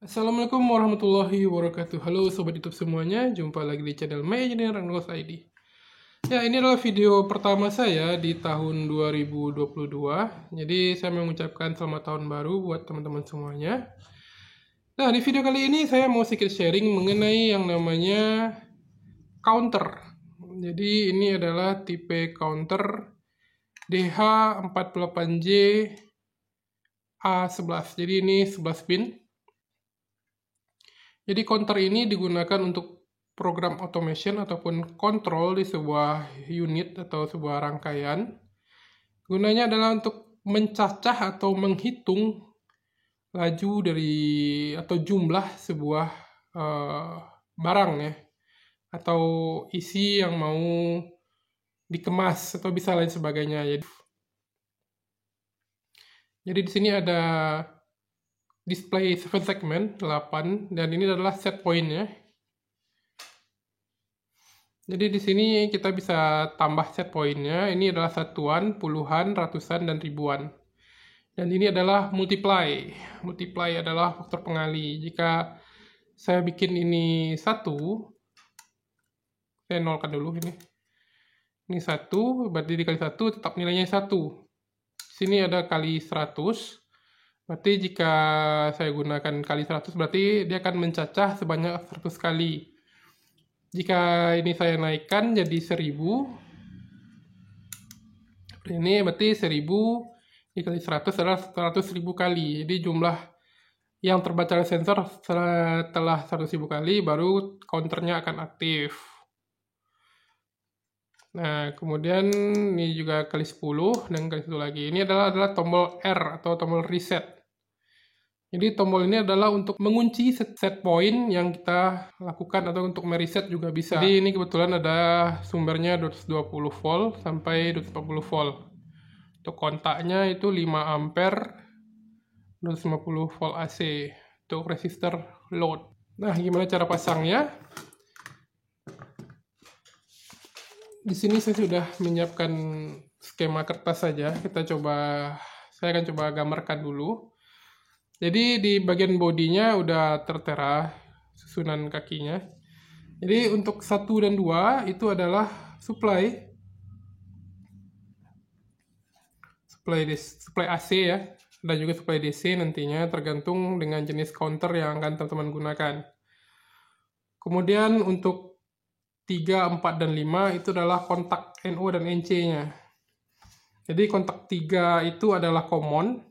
Assalamualaikum warahmatullahi wabarakatuh. Halo sobat YouTube semuanya, jumpa lagi di channel My Engineer Rangos ID. Ya, ini adalah video pertama saya di tahun 2022. Jadi saya mengucapkan selamat tahun baru buat teman-teman semuanya. Nah, di video kali ini saya mau sedikit sharing mengenai yang namanya counter. Jadi ini adalah tipe counter DH48J A11. Jadi ini 11 pin. Jadi counter ini digunakan untuk program automation ataupun kontrol di sebuah unit atau sebuah rangkaian. Gunanya adalah untuk mencacah atau menghitung laju dari atau jumlah sebuah barang ya, atau isi yang mau dikemas atau bisa lain sebagainya. Jadi di sini ada display 7 segment 8 dan ini adalah set point ya. Jadi di sini kita bisa tambah set poinnya. Ini adalah satuan, puluhan, ratusan, dan ribuan. Dan ini adalah multiply. Multiply adalah faktor pengali. Jika saya bikin ini 1, saya nolkan dulu ini. Ini 1, berarti dikali 1 tetap nilainya 1. Sini ada kali 100. Berarti jika saya gunakan kali 100, berarti dia akan mencacah sebanyak 100 kali. Jika ini saya naikkan jadi 1000, ini berarti 1000 dikali 100 adalah 100.000 kali. Jadi jumlah yang terbaca oleh sensor setelah 100.000 kali baru counternya akan aktif. Nah, kemudian ini juga kali 10 dan kali 1 lagi. Ini adalah tombol R atau tombol reset. Jadi tombol ini adalah untuk mengunci set point yang kita lakukan atau untuk mereset juga bisa. Jadi ini kebetulan ada sumbernya 220 volt sampai 240 volt. Untuk kontaknya itu 5 ampere 250 volt AC untuk resistor load. Nah, gimana cara pasangnya? Di sini saya sudah menyiapkan skema kertas saja. Saya akan coba gambarkan dulu. Jadi di bagian bodinya udah tertera susunan kakinya. Jadi untuk 1 dan 2 itu adalah supply AC ya. Dan juga supply DC nantinya tergantung dengan jenis counter yang akan teman-teman gunakan. Kemudian untuk 3, 4, dan 5 itu adalah kontak NO dan NC-nya. Jadi kontak 3 itu adalah common.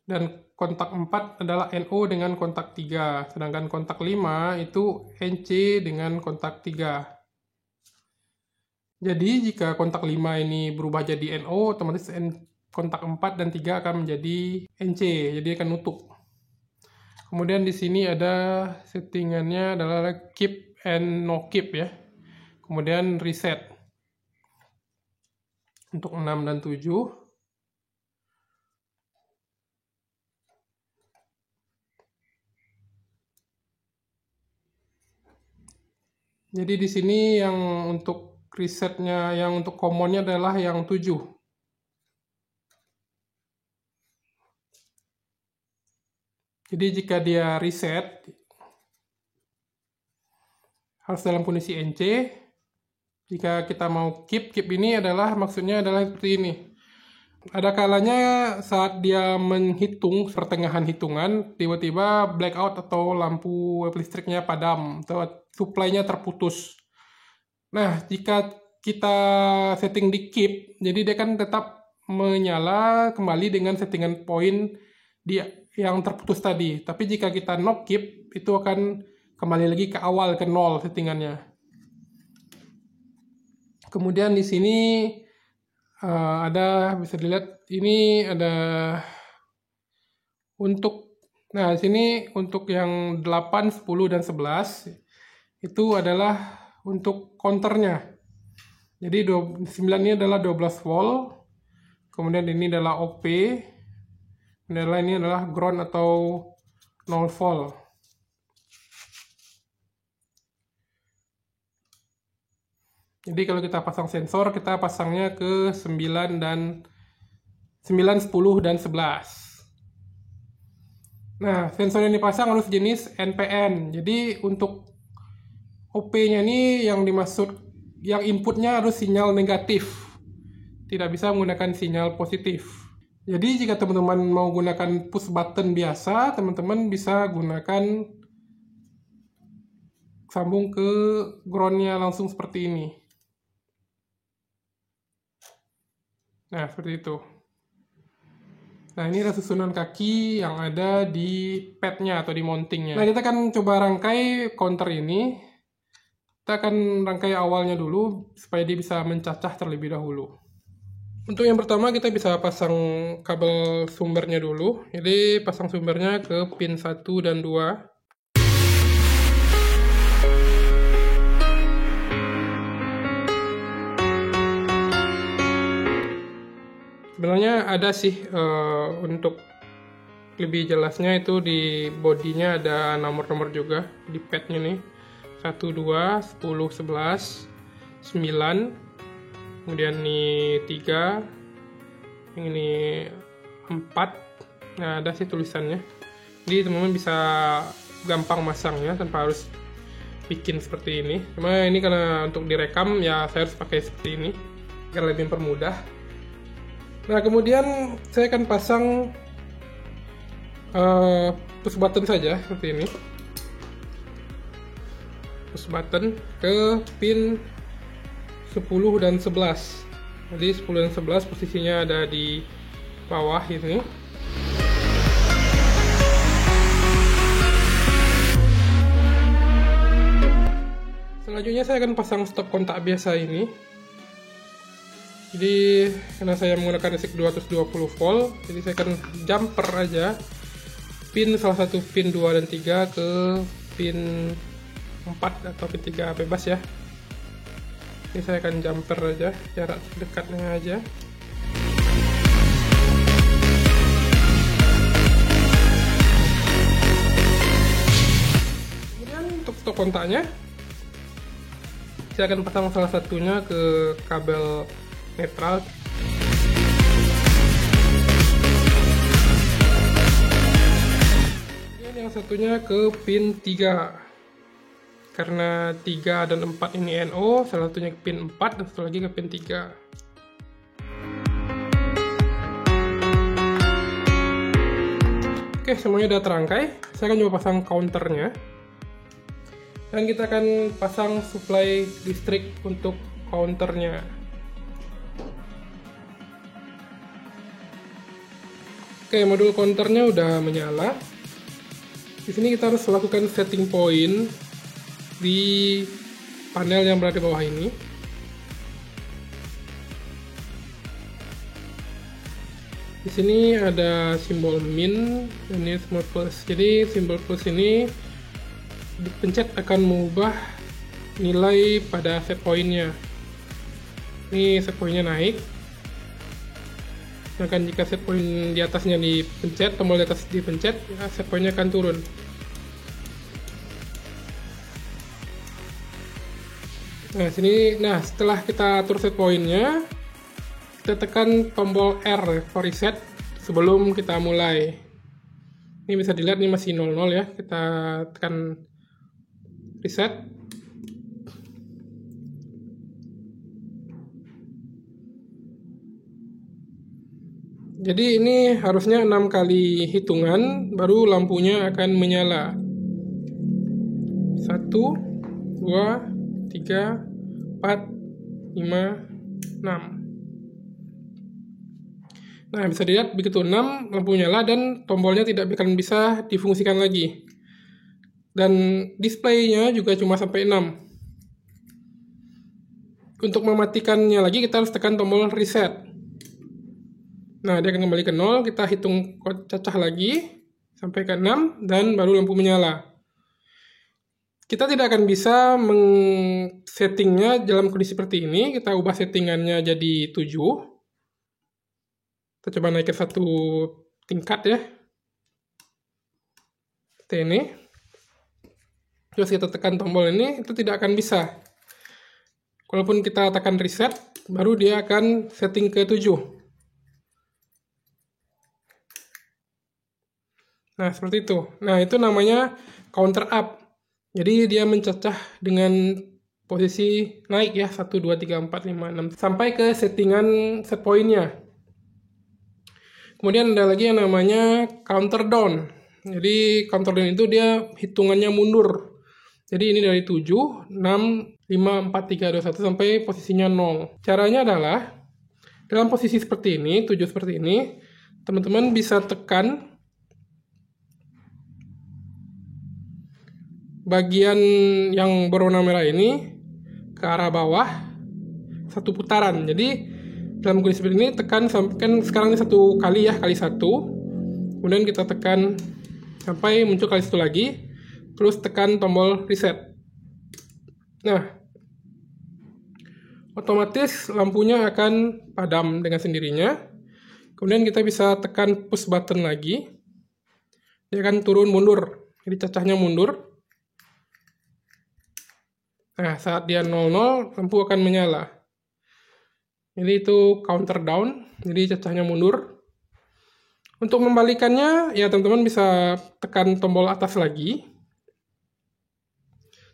Dan kontak 4 adalah NO dengan kontak 3. Sedangkan kontak 5 itu NC dengan kontak 3. Jadi jika kontak 5 ini berubah jadi NO, otomatis kontak 4 dan 3 akan menjadi NC. Jadi akan nutup. Kemudian di sini ada settingannya adalah keep and no keep ya. Kemudian reset. Untuk 6 dan 7. Jadi di sini yang untuk resetnya, yang untuk commonnya adalah yang 7. Jadi jika dia reset, harus dalam kondisi NC. Jika kita mau keep ini adalah maksudnya adalah seperti ini. Ada kalanya saat dia menghitung pertengahan hitungan, tiba-tiba blackout atau lampu listriknya padam, atau supply-nya terputus. Nah, jika kita setting di keep, jadi dia kan tetap menyala kembali dengan settingan poin yang terputus tadi. Tapi jika kita no keep, itu akan kembali lagi ke awal, ke 0 settingannya. Kemudian di sini ada, bisa dilihat ini ada untuk, nah sini untuk yang 8, 10, dan 11 itu adalah untuk counternya. Jadi 9 ini adalah 12 volt, kemudian ini adalah OP, kemudian ini adalah ground atau 0 volt. Jadi kalau kita pasang sensor, kita pasangnya ke 9 dan 9, 10, dan 11. Nah, sensor yang dipasang harus jenis NPN. Jadi untuk OP-nya ini yang dimaksud, yang inputnya harus sinyal negatif. Tidak bisa menggunakan sinyal positif. Jadi jika teman-teman mau gunakan push button biasa, teman-teman bisa gunakan sambung ke ground-nya langsung seperti ini. Nah, seperti itu. Nah, ini adalah susunan kaki yang ada di pad-nya atau di mounting-nya. Nah, kita akan coba rangkai counter ini. Kita akan rangkai awalnya dulu, supaya dia bisa mencacah terlebih dahulu. Untuk yang pertama, kita bisa pasang kabel sumbernya dulu. Jadi, pasang sumbernya ke pin 1 dan 2. Sebenarnya ada sih untuk lebih jelasnya itu di bodinya ada nomor-nomor juga di padnya nih, 1, 2, 10, 11, 9, kemudian ini 3, yang ini 4. Nah, ada sih tulisannya. Jadi teman-teman bisa gampang masangnya tanpa harus bikin seperti ini. Cuma ini karena untuk direkam ya saya harus pakai seperti ini agar lebih mempermudah. Nah, kemudian saya akan pasang push button saja seperti ini. Push button ke pin 10 dan 11. Jadi 10 dan 11 posisinya ada di bawah ini. Selanjutnya saya akan pasang stop kontak biasa ini. Jadi karena saya menggunakan listrik 220 volt, jadi saya akan jumper aja pin salah satu pin 2 dan 3 ke pin 4 atau pin 3 bebas ya. Ini saya akan jumper aja, jarak dekatnya aja. Kemudian untuk stop kontaknya, saya akan pasang salah satunya ke kabel netral. Dan yang satunya ke pin 3. Karena 3 dan 4 ini NO, salah satunya ke pin 4 dan satu lagi ke pin 3. Oke, semuanya udah terangkai. Saya akan coba pasang counternya. Dan kita akan pasang supply listrik untuk counternya. Oke, modul counternya udah menyala. Di sini kita harus lakukan setting point di panel yang berada di bawah ini. Di sini ada simbol min dan ini simbol plus. Jadi simbol plus ini dipencet akan mengubah nilai pada set pointnya. Ini set pointnya naik. Sedangkan jika set point di atasnya dipencet, tombol di atas dipencet, ya set pointnya akan turun. Nah, setelah kita atur set pointnya, kita tekan tombol R for reset sebelum kita mulai. Ini bisa dilihat ini masih 00 ya. Kita tekan reset. Jadi ini harusnya 6 kali hitungan baru lampunya akan menyala. 1, 2, 3, 4, 5, 6. Nah, bisa dilihat begitu 6 lampu nyala dan tombolnya tidak akan bisa difungsikan lagi. Dan displaynya juga cuma sampai 6. Untuk mematikannya lagi kita harus tekan tombol reset. Nah, dia akan kembali ke 0, kita hitung cacah lagi sampai ke 6 dan baru lampu menyala. Kita tidak akan bisa settingnya dalam kondisi seperti ini. Kita ubah settingannya jadi 7. Kita coba naikkan 1 tingkat ya. Seperti ini. Terus kita tekan tombol ini, itu tidak akan bisa. Walaupun kita tekan reset, baru dia akan setting ke 7. Nah, seperti itu. Nah, itu namanya counter up. Jadi dia mencacah dengan posisi naik ya, 1, 2, 3, 4, 5, 6, sampai ke settingan set point-nya. Kemudian ada lagi yang namanya counter down. Jadi counter down itu dia hitungannya mundur. Jadi ini dari 7, 6, 5, 4, 3, 2, 1 sampai posisinya 0. Caranya adalah dalam posisi seperti ini, 7 seperti ini, teman-teman bisa tekan bagian yang berwarna merah ini ke arah bawah satu putaran. Jadi dalam kondisi seperti ini tekan sampai, kan sekarang ini 1 kali ya, kali 1. Kemudian kita tekan sampai muncul kali 1 lagi, terus tekan tombol reset. Nah, otomatis lampunya akan padam dengan sendirinya. Kemudian kita bisa tekan push button lagi, dia akan turun mundur, jadi cacahnya mundur. Nah, saat dia 00, lampu akan menyala. Jadi itu counter down, jadi cacahnya mundur. Untuk membalikannya, ya teman-teman bisa tekan tombol atas lagi.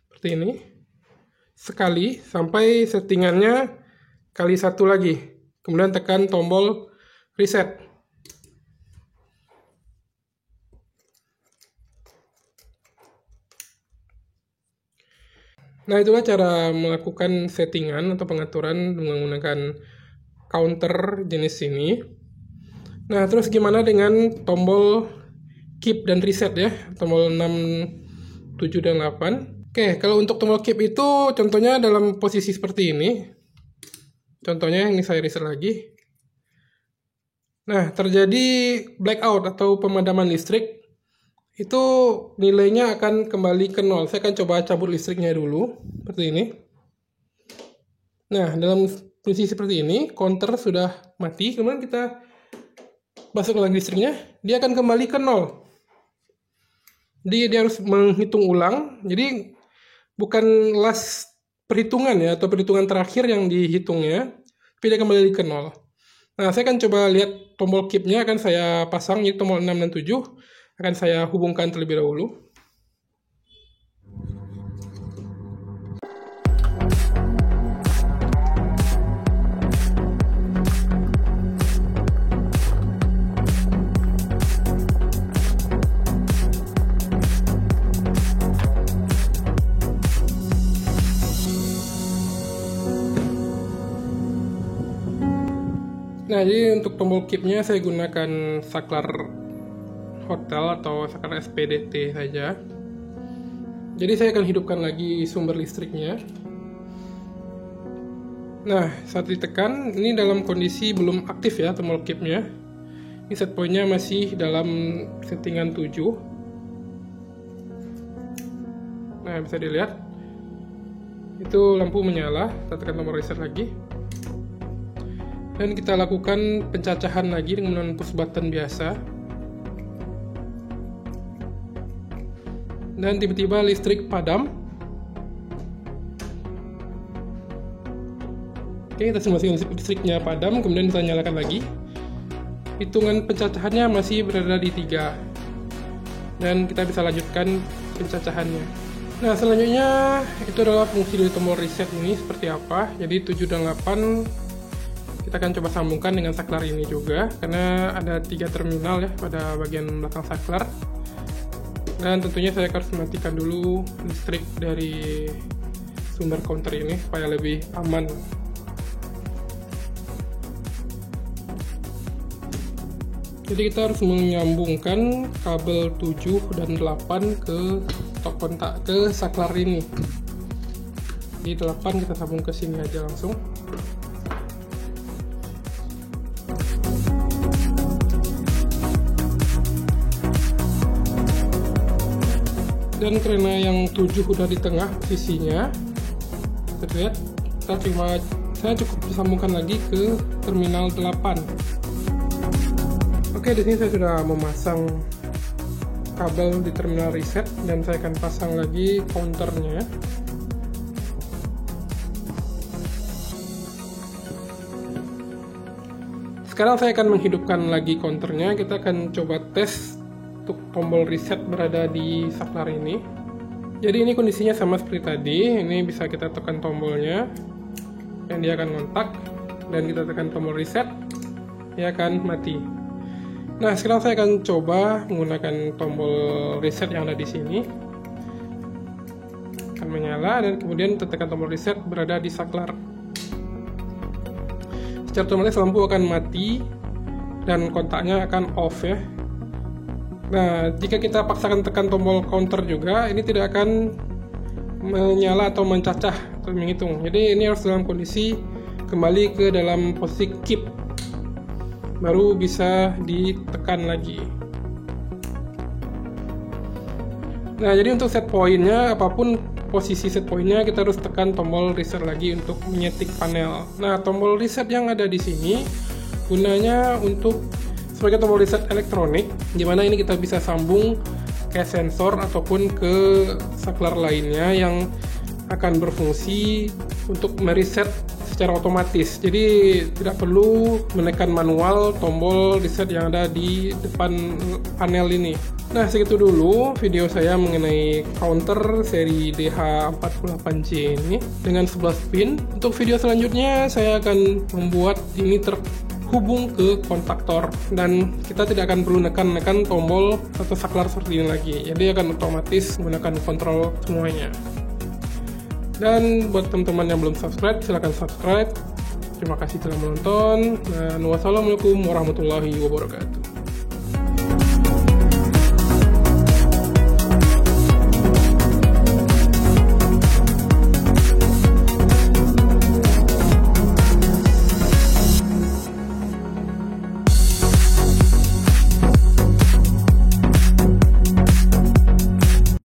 Seperti ini. Sekali, sampai settingannya kali 1 lagi. Kemudian tekan tombol reset. Nah, itulah cara melakukan settingan atau pengaturan menggunakan counter jenis ini. Nah, terus gimana dengan tombol keep dan reset ya, tombol 6, 7, dan 8. Oke, kalau untuk tombol keep itu contohnya dalam posisi seperti ini. Contohnya ini saya reset lagi. Nah, terjadi blackout atau pemadaman listrik. Itu nilainya akan kembali ke 0. Saya akan coba cabut listriknya dulu, seperti ini. Nah, dalam posisi seperti ini, counter sudah mati, kemudian kita masuk lagi listriknya, dia akan kembali ke 0. Jadi dia harus menghitung ulang, jadi bukan last perhitungan ya, atau perhitungan terakhir yang dihitungnya, tapi dia kembali ke 0. Nah, saya akan coba lihat tombol keep-nya akan saya pasang, jadi tombol 6 dan 7. Akan saya hubungkan terlebih dahulu. Nah, jadi untuk tombol keep-nya saya gunakan saklar hotel atau saklar SPDT saja. Jadi saya akan hidupkan lagi sumber listriknya. Nah, saat ditekan, ini dalam kondisi belum aktif ya tombol keep-nya. Ini set point-nya masih dalam settingan 7. Nah, bisa dilihat. Itu lampu menyala, kita tekan tombol reset lagi. Dan kita lakukan pencacahan lagi dengan push button biasa. Dan tiba-tiba listrik padam. Oke, kita simulasikan listriknya padam, kemudian kita nyalakan lagi. Hitungan pencacahannya masih berada di 3. Dan kita bisa lanjutkan pencacahannya. Nah, selanjutnya itu adalah fungsi dari tombol reset ini seperti apa. Jadi 7 dan 8 kita akan coba sambungkan dengan saklar ini juga, karena ada 3 terminal ya pada bagian belakang saklar. Dan tentunya saya harus matikan dulu listrik dari sumber counter ini supaya lebih aman. Jadi kita harus menyambungkan kabel 7 dan 8 ke stok kontak, ke saklar ini. Di 8 kita sambung ke sini aja langsung. Dan karena yang 7 udah di tengah posisinya, terlihat, saya cukup sambungkan lagi ke terminal 8. Oke, di sini saya sudah memasang kabel di terminal reset dan saya akan pasang lagi counternya. Sekarang saya akan menghidupkan lagi counternya. Kita akan coba tes untuk tombol reset berada di saklar ini. Jadi ini kondisinya sama seperti tadi. Ini bisa kita tekan tombolnya dan dia akan ngontak, dan kita tekan tombol reset, dia akan mati. Nah, sekarang saya akan coba menggunakan tombol reset yang ada di sini. Akan menyala dan kemudian tekan tombol reset berada di saklar. Secara otomatis lampu akan mati dan kontaknya akan off ya. Nah, jika kita paksakan tekan tombol counter juga, ini tidak akan menyala atau mencacah atau menghitung. Jadi ini harus dalam kondisi kembali ke dalam posisi keep, baru bisa ditekan lagi. Nah, jadi untuk set pointnya, apapun posisi set pointnya, kita harus tekan tombol reset lagi untuk menyetik panel. Nah, tombol reset yang ada di sini gunanya untuk sebagai tombol reset elektronik, di mana ini kita bisa sambung ke sensor ataupun ke saklar lainnya yang akan berfungsi untuk mereset secara otomatis. Jadi tidak perlu menekan manual tombol reset yang ada di depan panel ini. Nah, segitu dulu video saya mengenai counter seri DH48C ini dengan 11 pin. Untuk video selanjutnya saya akan membuat ini terhubung ke kontaktor, dan kita tidak akan perlu menekan tombol atau saklar seperti ini lagi. Jadi akan otomatis menggunakan kontrol semuanya. Dan buat teman-teman yang belum subscribe, silahkan subscribe. Terima kasih telah menonton, dan wassalamualaikum warahmatullahi wabarakatuh.